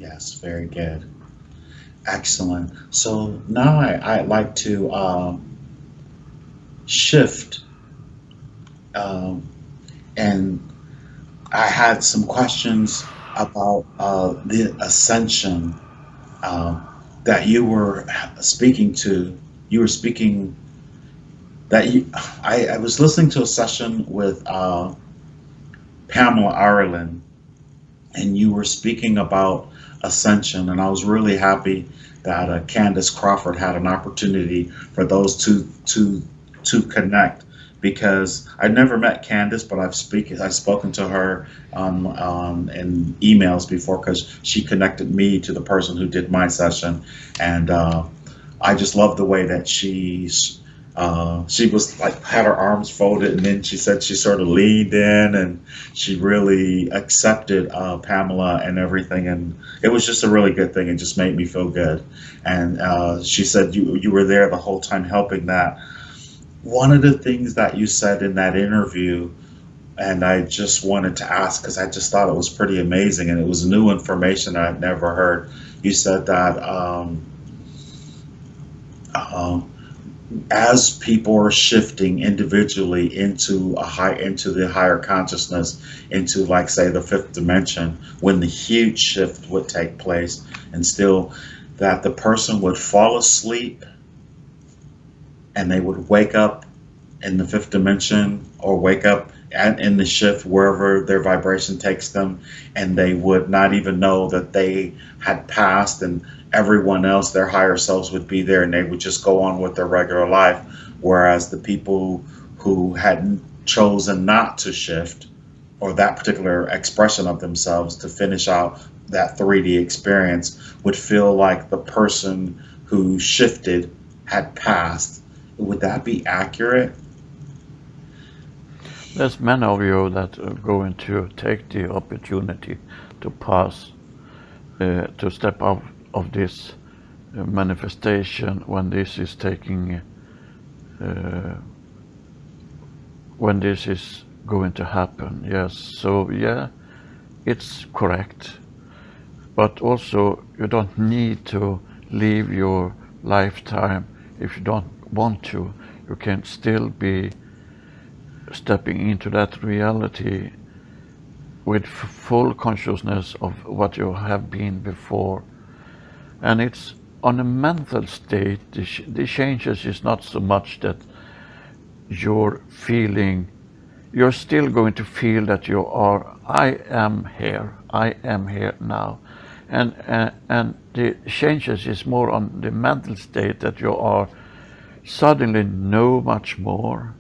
Yes, very good. Excellent. So now I'd like to shift, um, and I had some questions about the ascension uh, that you were speaking to. You were speaking that you. I was listening to a session with Pamela Ireland, and you were speaking about ascension, and I was really happy that Candace Crawford had an opportunity for those to connect, because I never met Candace, but I've spoken to her in emails before, because she connected me to the person who did my session, and I just love the way that she was like had her arms folded, and then she said she sort of leaned in, and she really accepted Pamela and everything, and it was just a really good thing. It just made me feel good. And she said you were there the whole time helping that. One of the things that you said in that interview, and I just wanted to ask because I just thought it was pretty amazing, and it was new information I'd never heard. You said that uh, as people are shifting individually into the higher consciousness, into, like, say, the fifth dimension, when the huge shift would take place, and still that the person would fall asleep and they would wake up in the fifth dimension, or wake up in the shift wherever their vibration takes them, and they would not even know that they had passed, and everyone else, their higher selves, would be there, and they would just go on with their regular life. Whereas the people who had chosen not to shift, or that particular expression of themselves, to finish out that 3D experience, would feel like the person who shifted had passed. Would that be accurate? There's many of you that are going to take the opportunity to pass, to step out of this manifestation when this is taking, uh, when this is going to happen. Yes, so yeah, it's correct. But also, you don't need to leave your lifetime if you don't want to. You can still be stepping into that reality with full consciousness of what you have been before. And it's on a mental state, the changes is not so much that you're feeling, you're still going to feel that you are, I am here now. And the changes is more on the mental state, that you are suddenly know much more.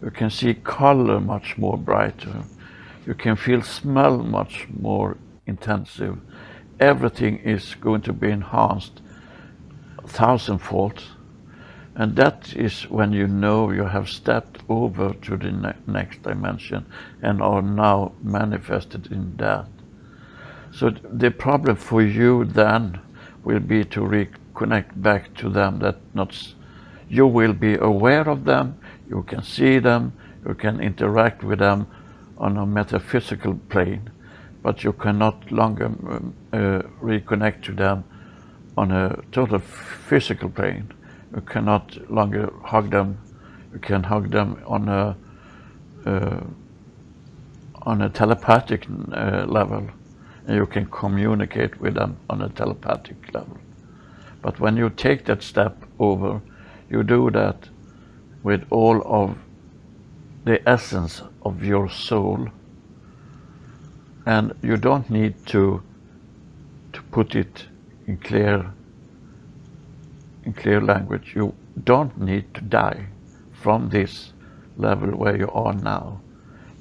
You can see color much more brighter. You can feel smell much more intensive. Everything is going to be enhanced thousandfold. And that is when you know you have stepped over to the next dimension and are now manifested in that. So the problem for you then will be to reconnect back to them, that not you will be aware of them, you can see them, you can interact with them on a metaphysical plane, but you cannot longer reconnect to them on a total physical plane. You cannot longer hug them. You can hug them uh, on a telepathic level, and you can communicate with them on a telepathic level. But when you take that step over, you do that with all of the essence of your soul, and you don't need to put it in clear language. You don't need to die from this level where you are now.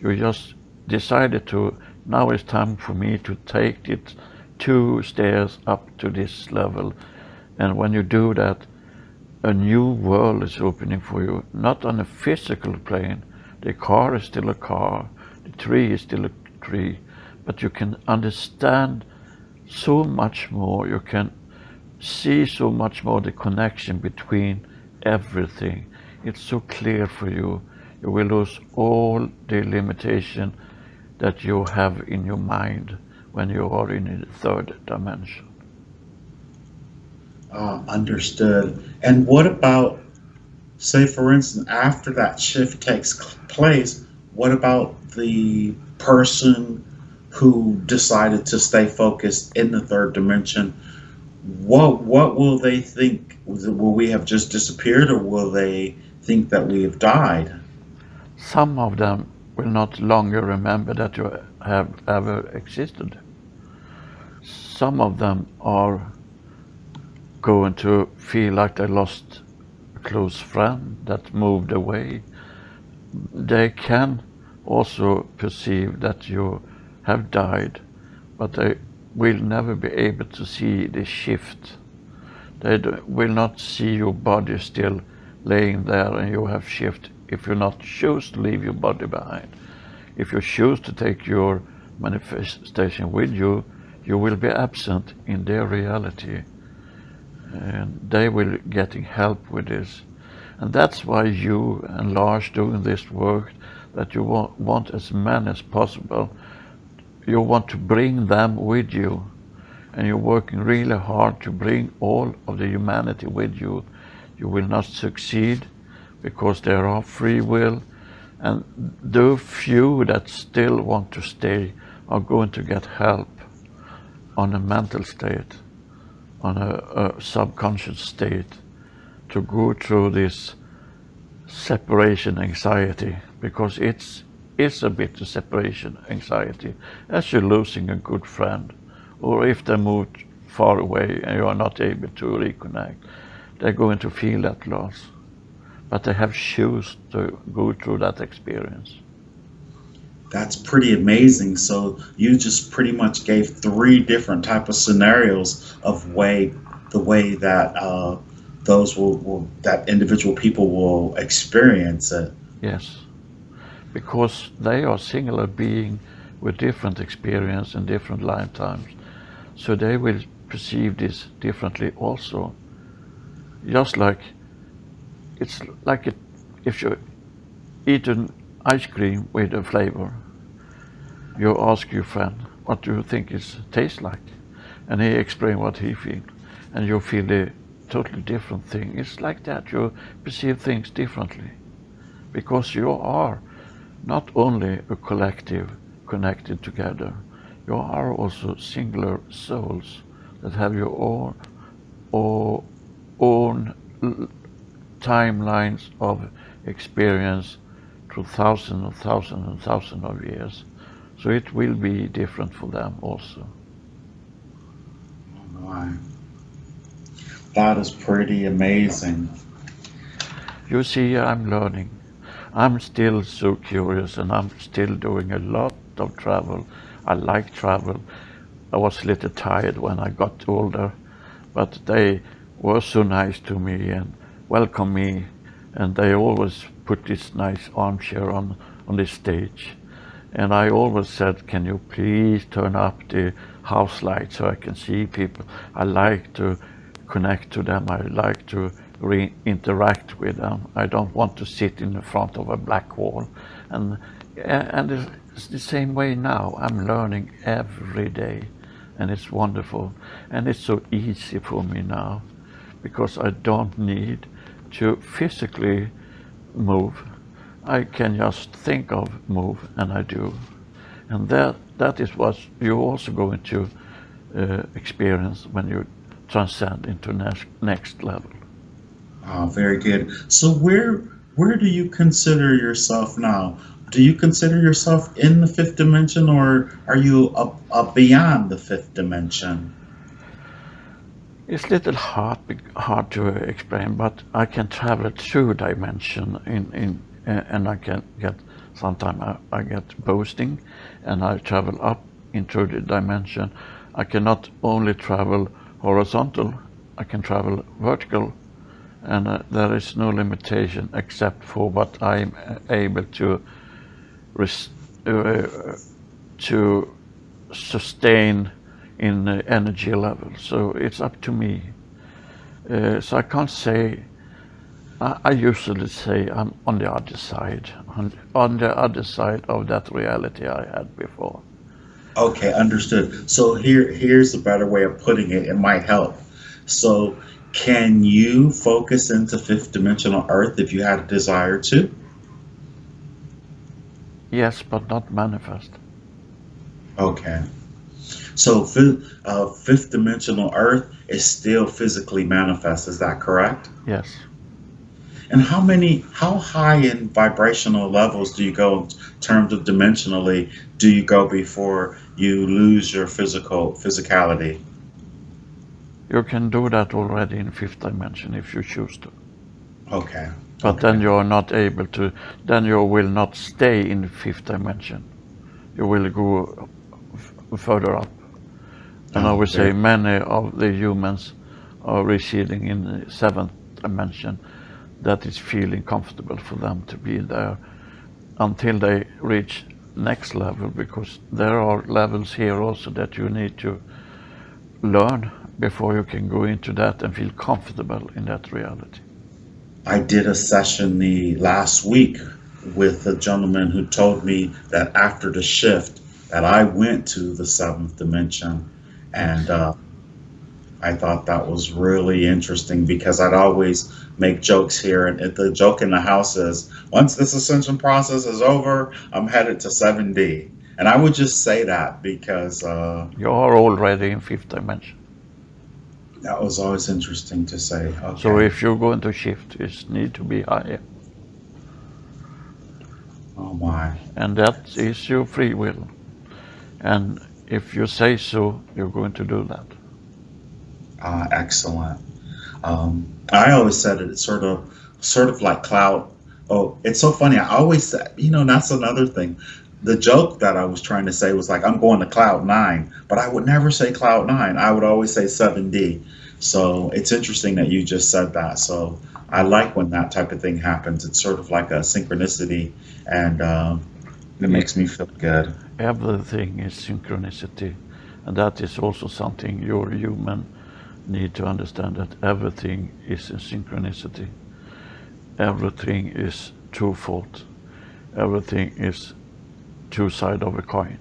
You just decided to, now it's time for me to take it 2 stairs up to this level. And when you do that, a new world is opening for you, not on a physical plane. The car is still a car, the tree is still a tree, but you can understand so much more. You can see so much more the connection between everything. It's so clear for you. You will lose all the limitation that you have in your mind when you are in the third dimension. Understood. And what about, say, for instance, after that shift takes place, what about the person who decided to stay focused in the third dimension? What will they think? Will we have just disappeared, or will they think that we have died? Some of them will not longer remember that you have ever existed. Some of them are going to feel like they lost a close friend that moved away. They can also perceive that you have died, but they will never be able to see the shift. They will not see your body still laying there and you have shift if you not choose to leave your body behind. If you choose to take your manifestation with you, you will be absent in their reality, and they will getting help with this. And that's why you and Lars doing this work, that you want as many as possible. You want to bring them with you, and you're working really hard to bring all of the humanity with you. You will not succeed because there are free will, and the few that still want to stay are going to get help on a mental state, on a subconscious state, to go through this separation anxiety, because it's a bit of separation anxiety as you're losing a good friend, or if they moved far away and you are not able to reconnect, they're going to feel that loss, but they have chosen to go through that experience. That's pretty amazing. So you just pretty much gave three different type of scenarios of the way that those that individual people will experience it. Yes, because they are singular being with different experience and different lifetimes, so they will perceive this differently also. Just like it's like if you eat an ice cream with a flavor, you ask your friend, what do you think it tastes like? And he explains what he feels, and you feel a totally different thing. It's like that, you perceive things differently, because you are not only a collective connected together, you are also singular souls that have your own timelines of experience through thousands and thousands and thousands of years. So it will be different for them also. Oh my. That is pretty amazing. You see, I'm learning. I'm still so curious, and I'm still doing a lot of travel. I like travel. I was a little tired when I got older, but they were so nice to me and welcomed me, and they always put this nice armchair on this stage. And I always said, can you please turn up the house light so I can see people? I like to connect to them. I like to interact with them. I don't want to sit in the front of a black wall. And it's the same way now. I'm learning every day, and it's wonderful. And it's so easy for me now, because I don't need to physically move. I can just think of move, and I do. And that is what you're also going to experience when you transcend into next level. Oh, very good. So where do you consider yourself now? Do you consider yourself in the fifth dimension, or are you up beyond the fifth dimension? It's a little hard to explain, but I can travel through dimension and I can get, sometimes I get boosting, and I travel up into the dimension. I cannot only travel horizontal, I can travel vertical, and there is no limitation except for what I'm able to to sustain in the energy level. So it's up to me. So I can't say. I usually say I'm on the other side, on the other side of that reality I had before. Okay, understood. So here's a better way of putting it. It might help. So can you focus into fifth dimensional Earth if you had a desire to? Yes, but not manifest. Okay. So fifth dimensional Earth is still physically manifest. Is that correct? Yes. And how high in vibrational levels do you go in terms of dimensionally do you go before you lose your physicality? You can do that already in fifth dimension if you choose to. Okay. But Okay. then you are not able to, then you will not stay in the fifth dimension. You will go further up. And I Oh, would very say many of the humans are receding in the seventh dimension that is feeling comfortable for them to be there until they reach next level, because there are levels here also that you need to learn before you can go into that and feel comfortable in that reality. I did a session the last week with a gentleman who told me that after the shift that I went to the seventh dimension, and Yes. I thought that was really interesting because I'd always make jokes here, and the joke in the house is, once this ascension process is over, I'm headed to 7D, and I would just say that because You are already in fifth dimension. that was always interesting to say. So Okay, if you're going to shift, it need to be higher. oh my, And that is your free will. And if you say so, you're going to do that. excellent. I always said it. It's sort of like cloud. Oh, it's so funny. I always said, that's another thing. The joke that I was trying to say was like, I'm going to cloud nine, but I would never say cloud nine. I would always say 7D. So it's interesting that you just said that. So I like when that type of thing happens. It's sort of like a synchronicity, and it Yeah, makes me feel good. everything is synchronicity. And that is also something your human need to understand, that everything is in synchronicity. Everything is twofold. Everything is two sides of a coin.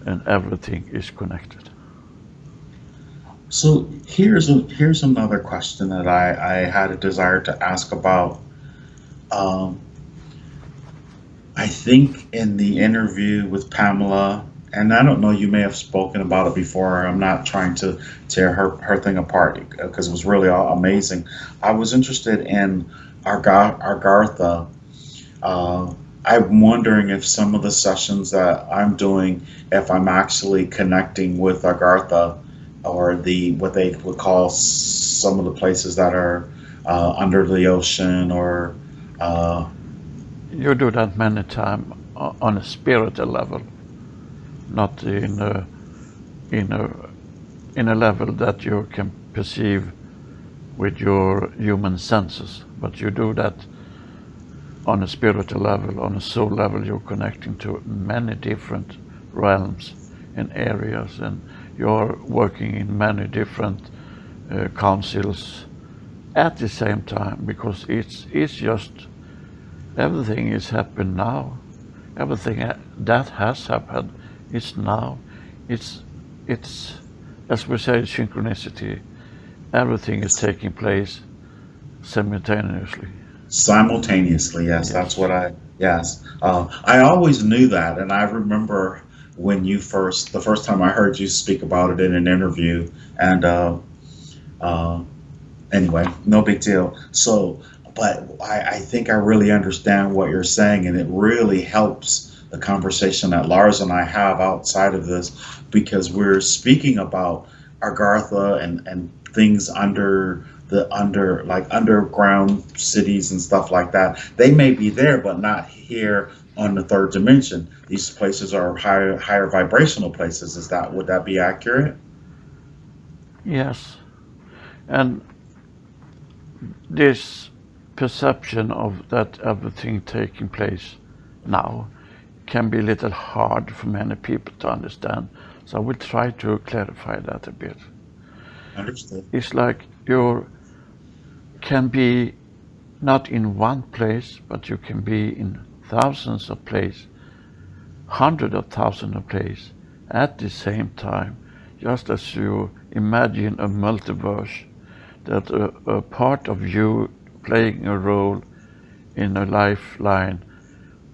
And everything is connected. So here's another question that I had a desire to ask about. Um, I think in the interview with Pamela, and I don't know, you may have spoken about it before. I'm not trying to tear her thing apart because it was really amazing. I was interested in Argartha. Uh, I'm wondering if some of the sessions that I'm doing, if I'm actually connecting with Agartha, or the what they would call some of the places that are under the ocean, or uh, You do that many times on a spiritual level, not in a in a level that you can perceive with your human senses, but you do that on a spiritual level, on a soul level. You're connecting to many different realms and areas, and you're working in many different councils at the same time, because it's just everything is happening now. Everything that has happened is now. It's it's as we say, synchronicity. Everything is taking place simultaneously. simultaneously. Yes, that's Yes. what yes. I always knew that, and I remember when the first time I heard you speak about it in an interview, and uh, anyway, no big deal. So, but I think I really understand what you're saying, and it really helps the conversation that Lars and I have outside of this because we're speaking about Agartha and things under like underground cities and stuff like that. They may be there, but not here on the third dimension. These places are higher vibrational places. Would that be accurate? Yes. And this perception of that everything taking place now can be a little hard for many people to understand. So I will try to clarify that a bit. Understood. It's like you can be not in one place, but you can be in thousands of places, hundreds of thousands of places at the same time, just as you imagine a multiverse, that a part of you playing a role in a lifeline,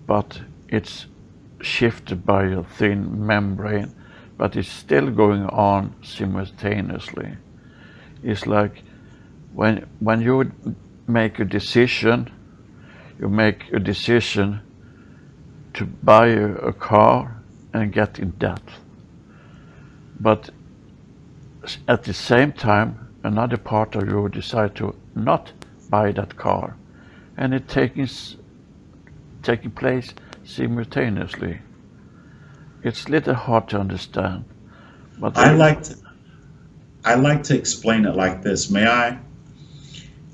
but it's shifted by a thin membrane, but it's still going on simultaneously. It's like when you make a decision, you make a decision to buy a car and get in debt. But at the same time, another part of you decide to not buy that car, and it's taking place simultaneously. It's a little hard to understand, but I like to I like to explain it like this. May I?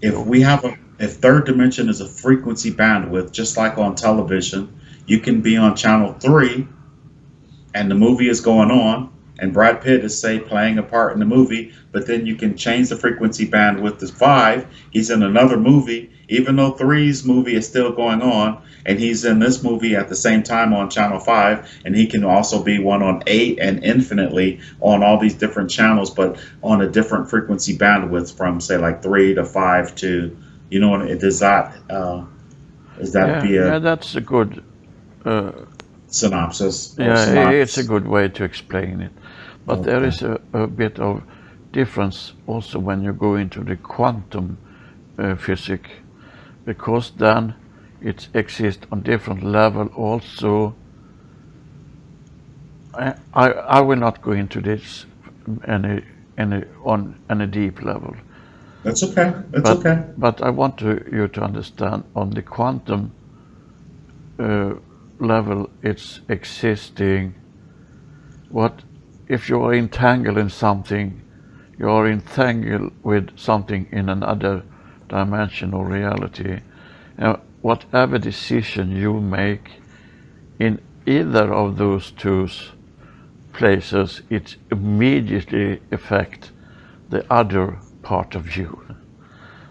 If you, we have a if third dimension is a frequency bandwidth, just like on television, you can be on channel 3 and the movie is going on, and Brad Pitt is, say, playing a part in the movie, but then you can change the frequency bandwidth to 5. He's in another movie, even though three's movie is still going on, and he's in this movie at the same time on channel 5, and he can also be one on 8 and infinitely on all these different channels, but on a different frequency bandwidth from, say, like 3 to 5 to, you know, does that yeah, be yeah, a that's a good, uh, synopsis or yeah, it's a synopsis? good way to explain it. But there Okay. is a bit of difference also when you go into the quantum physics, because then it exists on different level also. I will not go into this any on any deep level, That's okay. That's but okay. I want you to understand on the quantum uh, level it's existing. What if you are entangled in something? You are entangled with something in another dimension or reality. And whatever decision you make in either of those two places, it immediately affects the other part of you.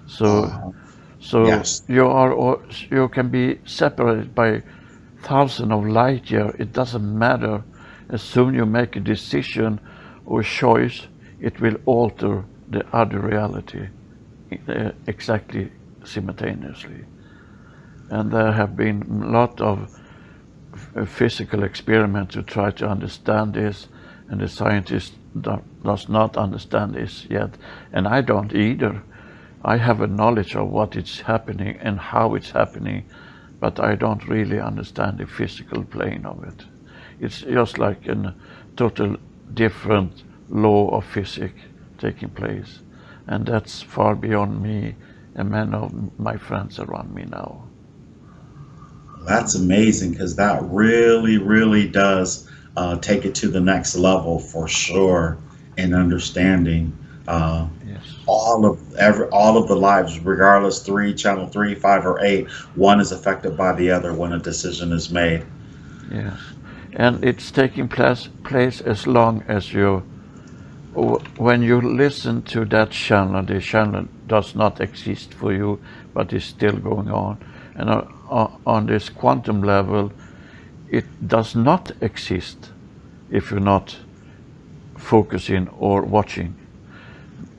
So, Uh, so yes. you can be separated by thousands of light years. It doesn't matter. As soon you make a decision or choice, it will alter the other reality exactly simultaneously. And there have been a lot of physical experiments to try to understand this, and the scientist does not understand this yet, and I don't either. I have a knowledge of what is happening and how it's happening, but I don't really understand the physical plane of it. It's just like a total different law of physics taking place, and that's far beyond me and many of my friends around me now. That's amazing because that really, really does take it to the next level for sure in understanding uh, Yes. all of the lives, regardless channel 3, 5, or 8. One is affected by the other when a decision is made. Yes, and it's taking place as long as you, when you listen to that channel, the channel does not exist for you, but is still going on. And on this quantum level, it does not exist if you're not focusing or watching.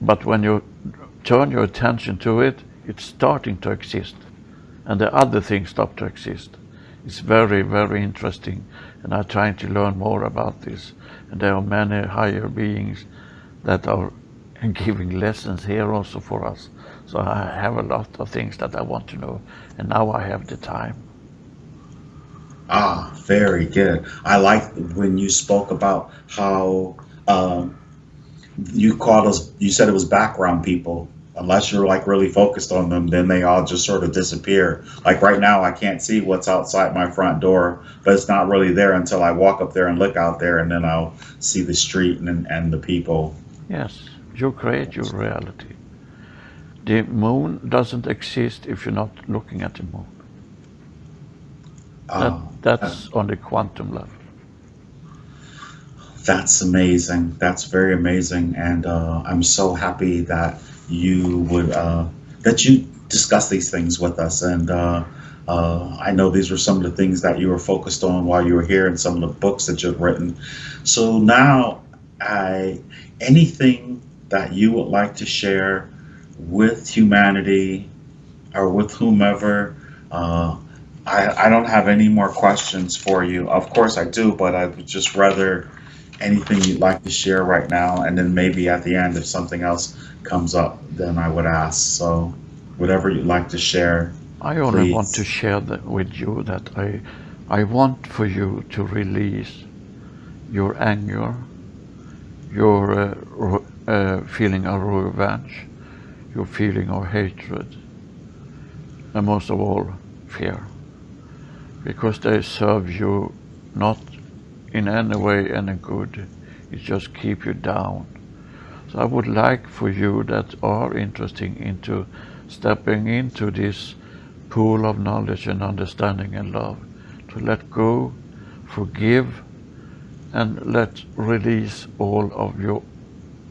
But when you turn your attention to it, it's starting to exist, and the other things stop to exist. It's very, very interesting, and I'm trying to learn more about this. And there are many higher beings that are giving lessons here also for us. So I have a lot of things that I want to know, and now I have the time. Ah, very good. I like when you spoke about how you said it was background people. Unless you're like really focused on them, then they all just sort of disappear. Like right now, I can't see what's outside my front door, but it's not really there until I walk up there and look out there, and then I'll see the street and the people. Yes, you create your reality. The moon doesn't exist if you're not looking at the moon. Uh, That's on the quantum level. That's amazing. That's very amazing, and I'm so happy that you would that you discuss these things with us. And I know these were some of the things that you were focused on while you were here and some of the books that you've written. So now, I anything that you would like to share with humanity or with whomever. Uh, I don't have any more questions for you. Of course, I do, but I would just rather anything you'd like to share right now, and then maybe at the end, if something else comes up, then I would ask. So, whatever you'd like to share, I only want to please. share that with you that I want for you to release your anger, your feeling of revenge, your feeling of hatred, and most of all, fear, because they serve you not in any way any good. It just keep you down. So I would like for you that are interested into stepping into this pool of knowledge and understanding and love to let go, forgive, and let release all of your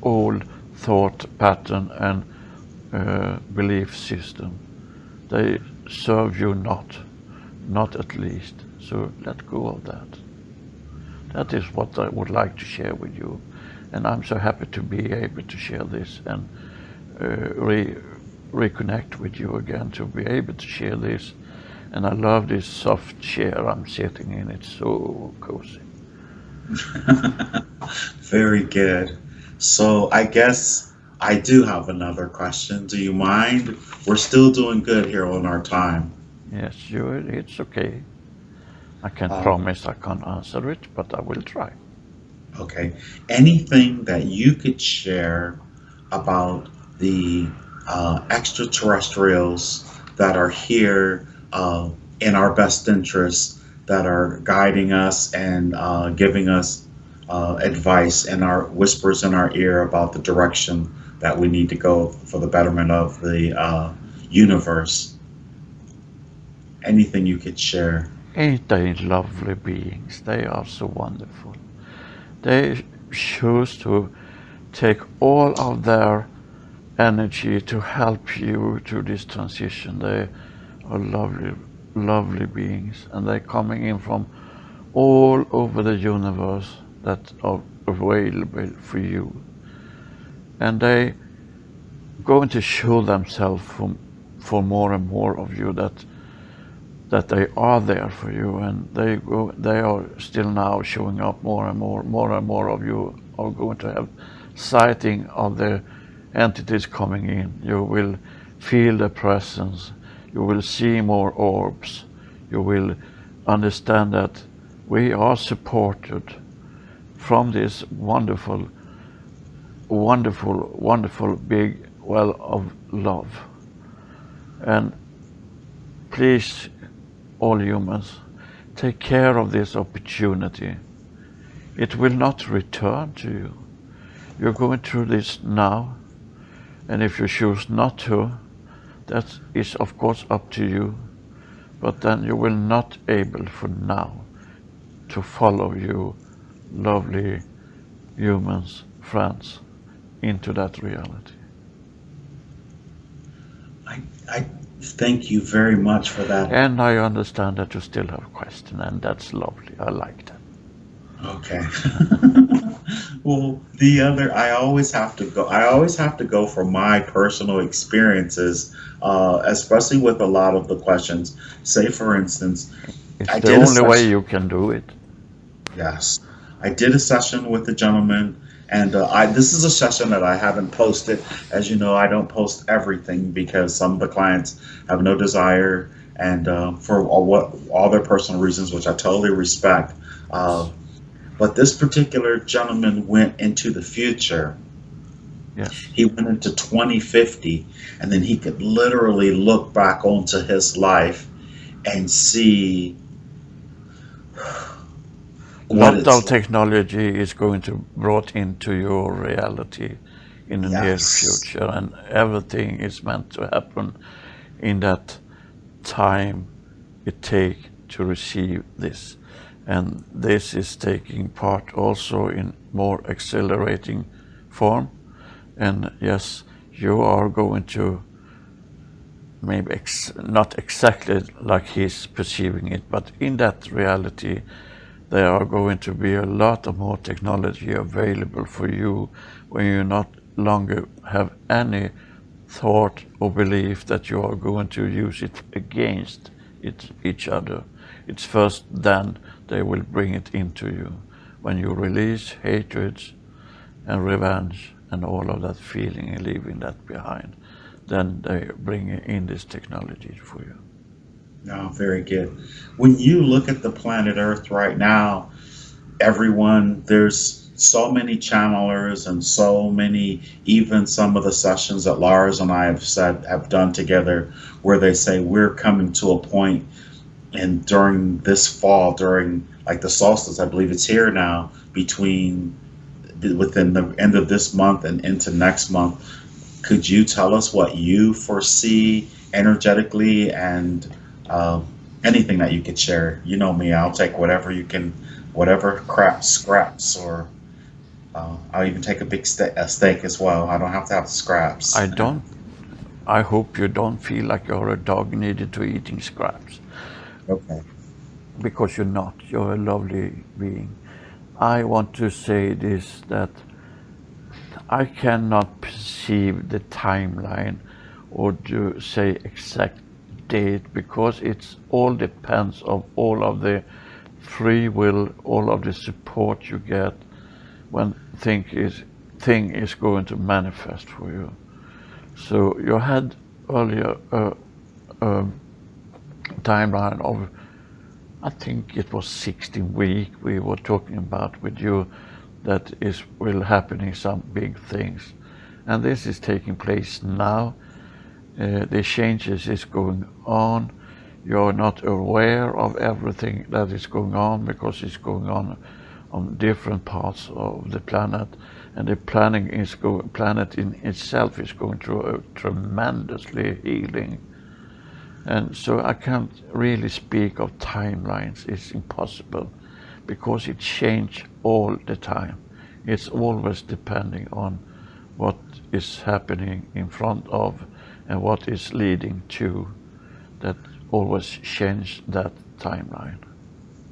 old thought pattern and belief system. They serve you not at least. So let go of that. That is what I would like to share with you. And I'm so happy to be able to share this and reconnect with you again, to be able to share this. And I love this soft chair I'm sitting in. It's so cozy. Very good. So, I guess I do have another question. Do you mind? We're still doing good here on our time. Yes, it's okay. I can't Uh, promise I can't answer it, but I will try. Okay. Anything that you could share about the extraterrestrials that are here in our best interests, that are guiding us and giving us advice and our whispers in our ear about the direction that we need to go for the betterment of the universe? Anything you could share? Ain't they lovely beings? They are so wonderful. They choose to take all of their energy to help you through this transition. They are lovely, lovely beings, and they're coming in from all over the universe that are available for you. And they going to show themselves for more and more of you that they are there for you, and they are still now showing up more and more of you are going to have sighting of the entities coming in. You will feel the presence, you will see more orbs, you will understand that we are supported from this wonderful, wonderful big well of love. And please, all humans, take care of this opportunity. It will not return to you. You're going through this now, and if you choose not to, that is of course up to you, but then you will not able for now to follow you lovely humans, friends, into that reality. I thank you very much for that. And I understand that you still have a question, and that's lovely. I like that. Okay. Well, the other, I always have to go. I always have to go for my personal experiences, especially with a lot of the questions. Say, for instance, It's I the did a only way session. you can do it. Yes, I did a session with the gentleman, and I this is a session that I haven't posted. As you know, I don't post everything because some of the clients have no desire, and for all their personal reasons, which I totally respect. Uh, but this particular gentleman went into the future. Yes. He went into 2050, and then he could literally look back onto his life and see what Lot it's of like. technology is going to brought into your reality in the near Yes. future, and everything is meant to happen in that time it take to receive this. And this is taking part also in more accelerating form. And yes, you are going to maybe not exactly like he's perceiving it, but in that reality, there are going to be a lot of more technology available for you when you not longer have any thought or belief that you are going to use it against each other. It's first then they will bring it into you. When you release hatred and revenge and all of that feeling and leaving that behind, then they bring in this technology for you. No, very good. When you look at the planet Earth right now, everyone, there's so many channelers and so many, even some of the sessions that Lars and I have done together, where they say we're coming to a point, and during this fall, during like the solstice, I believe it's here now, within the end of this month and into next month. Could you tell us what you foresee energetically, and uh, anything that you could share? You know me, I'll take whatever you can, whatever crap scraps, or I'll even take a steak as well. I don't have to have scraps. I don't. I hope you don't feel like you're a dog needed to eating scraps, Okay. because you're not. You're a lovely being. I want to say this, that I cannot perceive the timeline or to say exact date, because it's all depends of all of the free will, all of the support you get when thing is going to manifest for you. So you had earlier a timeline of, I think it was 16 weeks we were talking about with you, that is will happening some big things, and this is taking place now. The changes is going on. You're not aware of everything that is going on because it's going on different parts of the planet, and the planet in itself is going through a tremendously healing. And so I can't really speak of timelines. It's impossible because it changes all the time. It's always depending on what is happening in front of and what is leading to, that always change that timeline.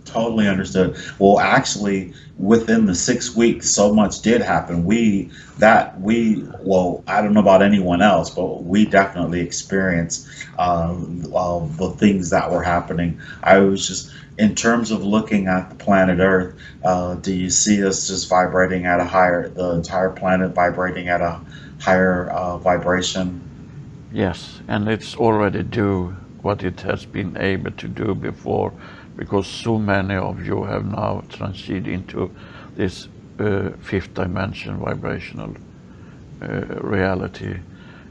Totally understood. Well, actually, within the 6 weeks, so much did happen. Well, I don't know about anyone else, but we definitely experienced the things that were happening. I was just, in terms of looking at the planet Earth, do you see us just vibrating at a higher, the entire planet vibrating at a higher vibration? Yes, and it's already do what it has been able to do before, because so many of you have now transited into this fifth dimension vibrational reality,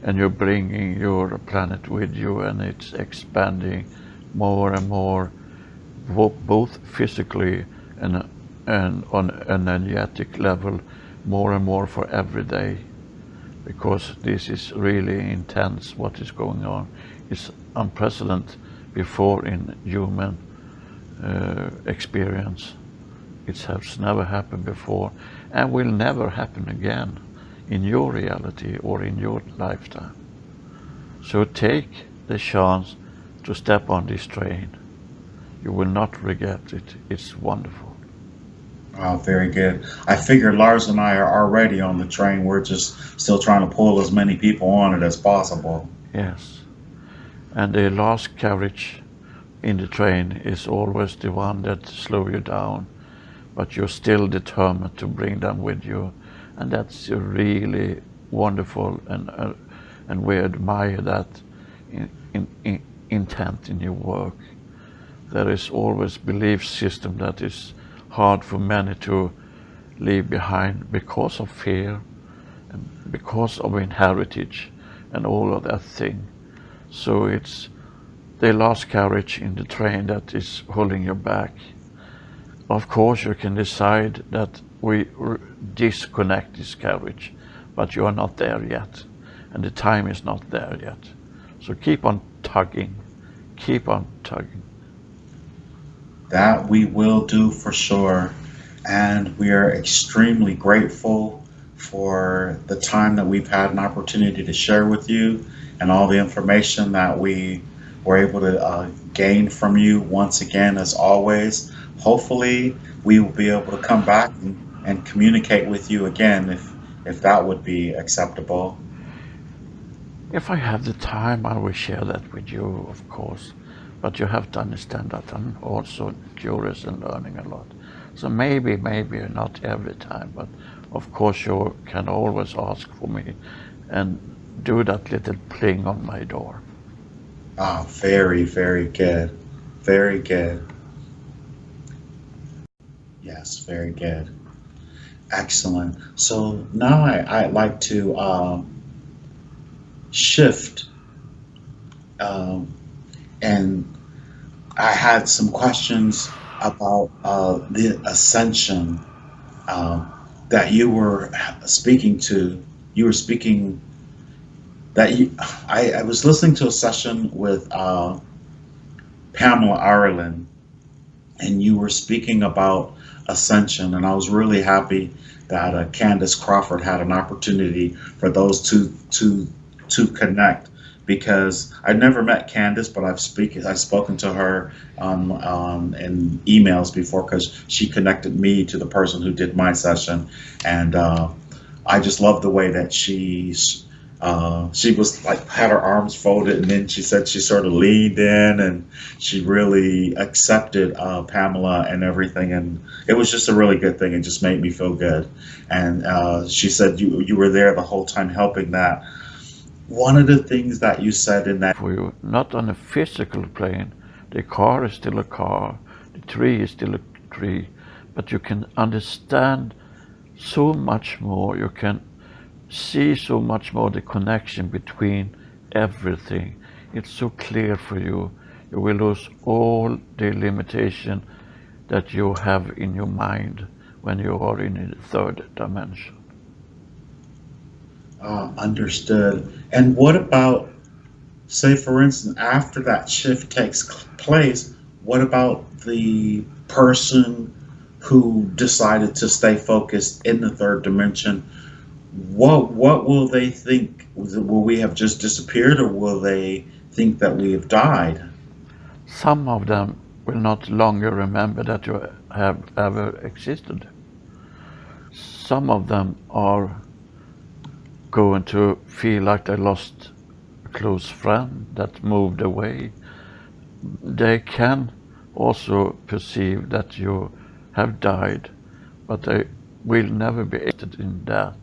and you're bringing your planet with you, and it's expanding more and more, both physically and on an energetic level, more and more for every day, because this is really intense what is going on. It's unprecedented before in human experience. It has never happened before and will never happen again in your reality or in your lifetime. So take the chance to step on this train. You will not regret it. It's wonderful. Oh, very good. I figure Lars and I are already on the train. We're just still trying to pull as many people on it as possible. Yes. And the last carriage in the train is always the one that slows you down, but you're still determined to bring them with you. And that's really wonderful, and we admire that in intent in your work. There is always belief system that is hard for many to leave behind because of fear and because of inheritage and all of that thing. So it's the last carriage in the train that is holding you back. Of course, you can decide that we disconnect this carriage, but you are not there yet, and the time is not there yet. So keep on tugging, keep on tugging. That we will do for sure. And we are extremely grateful for the time that we've had an opportunity to share with you and all the information that we were able to gain from you once again, as always. Hopefully, we will be able to come back and communicate with you again if that would be acceptable. If I have the time, I will share that with you, of course. But you have to understand that I'm also curious and learning a lot. So maybe not every time, but of course you can always ask for me and do that little pling on my door. Ah, very, very good. Very good. Yes, very good. Excellent. So now I'd like to shift, um, and I had some questions about the ascension um, that you were speaking to. You were speaking that you. I was listening to a session with Pamela Ireland, and you were speaking about ascension, and I was really happy that Candace Crawford had an opportunity for those to connect, because I'd never met Candace, but I've spoken to her in emails before, because she connected me to the person who did my session, and I just love the way that she was like had her arms folded, and then she said she sort of leaned in and she really accepted Pamela and everything, and it was just a really good thing. It just made me feel good. And she said you were there the whole time helping that. One of the things that you said in that For you, not on a physical plane, the car is still a car, the tree is still a tree, but you can understand so much more. You can see so much more the connection between everything. It's so clear for you. You will lose all the limitation that you have in your mind when you are in the third dimension. understood. And what about, say, for instance, after that shift takes place, what about the person who decided to stay focused in the third dimension? What will they think? Will we have just disappeared, or will they think that we have died? Some of them will not longer remember that you have ever existed. Some of them are going to feel like they lost a close friend that moved away. They can also perceive that you have died, but they will never be interested in that.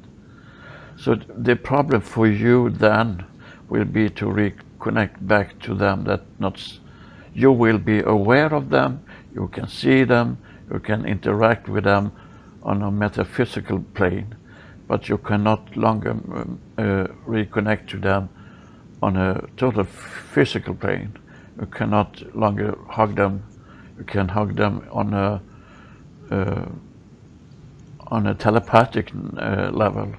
So the problem for you then will be to reconnect back to them. That not you will be aware of them, you can see them, you can interact with them on a metaphysical plane, but you cannot longer reconnect to them on a total physical plane. You cannot longer hug them. You can hug them uh, on a telepathic level,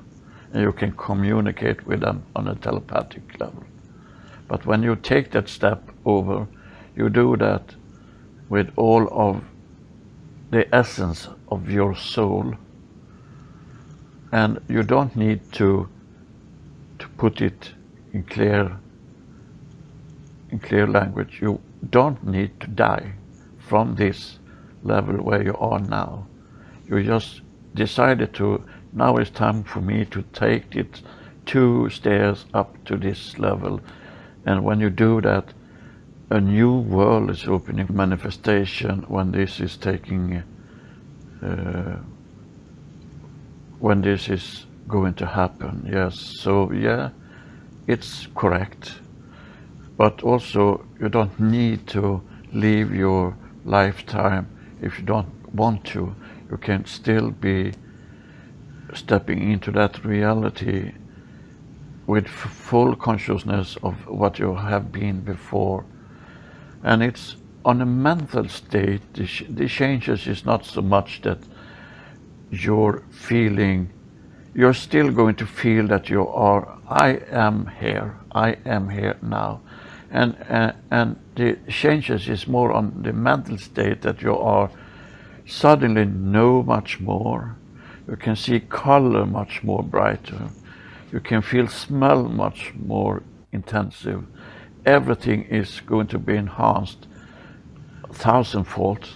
and you can communicate with them on a telepathic level. But when you take that step over, you do that with all of the essence of your soul, and you don't need to put it in clear language. You don't need to die from this level where you are now. You just decided to, now it's time for me to take it 2 stairs up to this level. And when you do that, a new world is opening manifestation when this is taking, when this is going to happen. Yes, so yeah, it's correct. But also, you don't need to leave your lifetime if you don't want to. You can still be stepping into that reality with full consciousness of what you have been before. And it's on a mental state, the changes is not so much that you're feeling, you're still going to feel that you are, I am here now. And the changes is more on the mental state, that you are suddenly know much more. You can see color much more brighter. You can feel smell much more intensive. Everything is going to be enhanced thousandfold.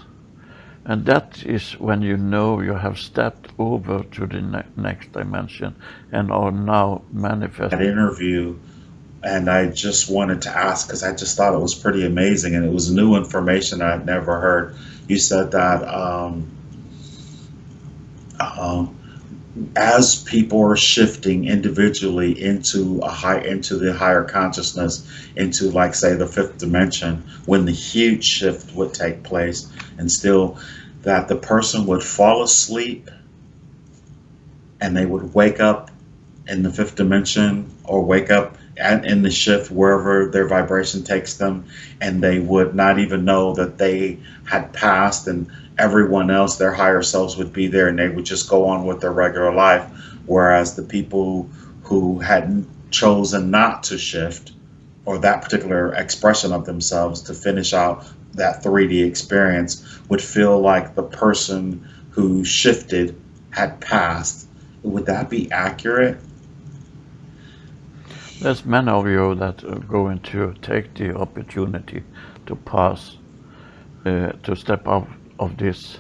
And that is when you know you have stepped over to the next dimension and are now That manifesting. interview, and I just wanted to ask because I just thought it was pretty amazing and it was new information I'd never heard. You said that um, as people are shifting individually into the higher consciousness, into like say the fifth dimension, when the huge shift would take place, and still that the person would fall asleep and they would wake up in the fifth dimension or wake up in the shift wherever their vibration takes them, and they would not even know that they had passed, and everyone else, their higher selves, would be there and they would just go on with their regular life. Whereas the people who had chosen not to shift, or that particular expression of themselves to finish out that 3D experience, would feel like the person who shifted had passed. Would that be accurate? There's many of you that are going to take the opportunity to pass, to step out of this